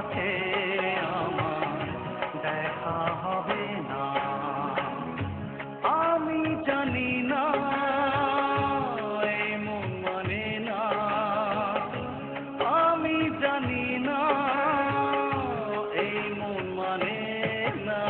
সাথে আমার দেখা হবে না। আমি জানি না এই মন মানে না, আমি জানি না এই মন মানে না।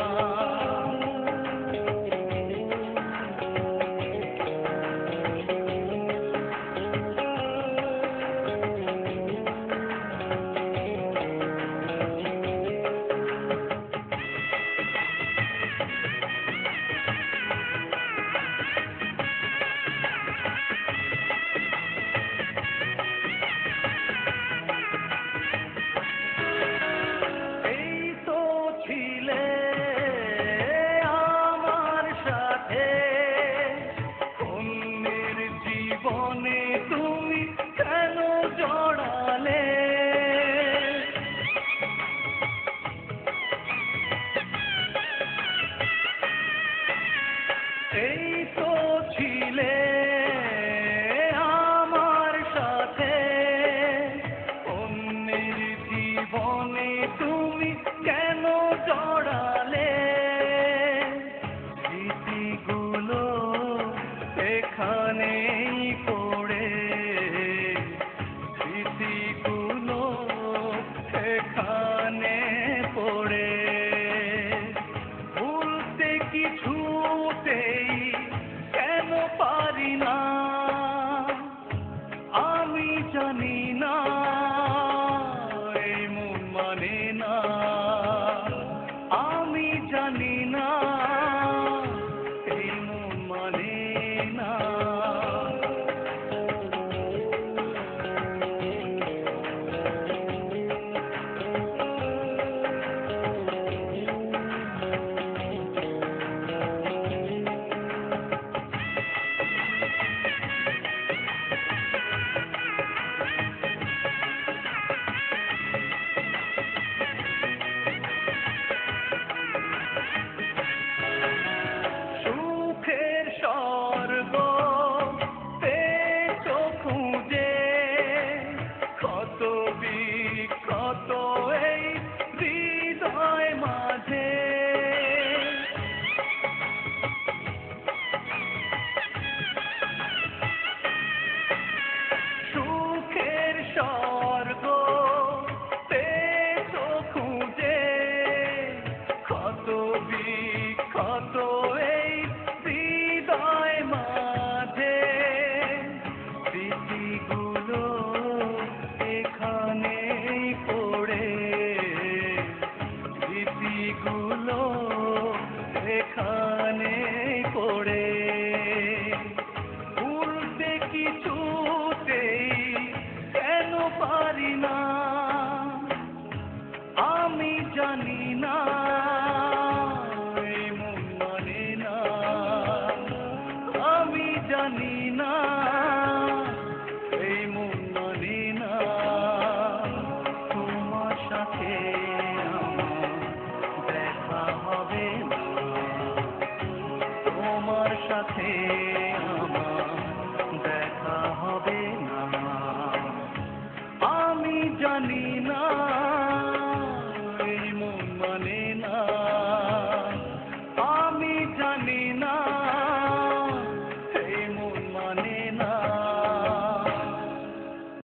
এই তো ছিলে আমার সাথে, অন্যের জীবনে তুমি কেন জড়ালে? এই তো ছিলে আমার সাথে, অন্যের জীবনে তুমি কেন জড়ালে? স্মৃতিগুলো এখানেই পড়ে, স্মৃতিগুলো এখানে পড়ে, ভুলতে কিছুতেই কেন পারি না। আমি জানি না এই মন মানে না, আমি জানি না এই মন মানে না। সুখের স্বর্গ পেয়েছো খুঁজে, কত বিক্ষত এই হৃদয় মাঝে। সুখের স্বর্গ পেয়েছো খুঁজে, কত বিক্ষত এই হৃদয় মাঝে। স্মৃতিগুলো এখানেই পড়ে, স্মৃতিগুলো এখানেই পড়ে, ভুলতে কিছুতেই কেন পারি না। আমি জানি না এই মন মানে না, আমি জানি না।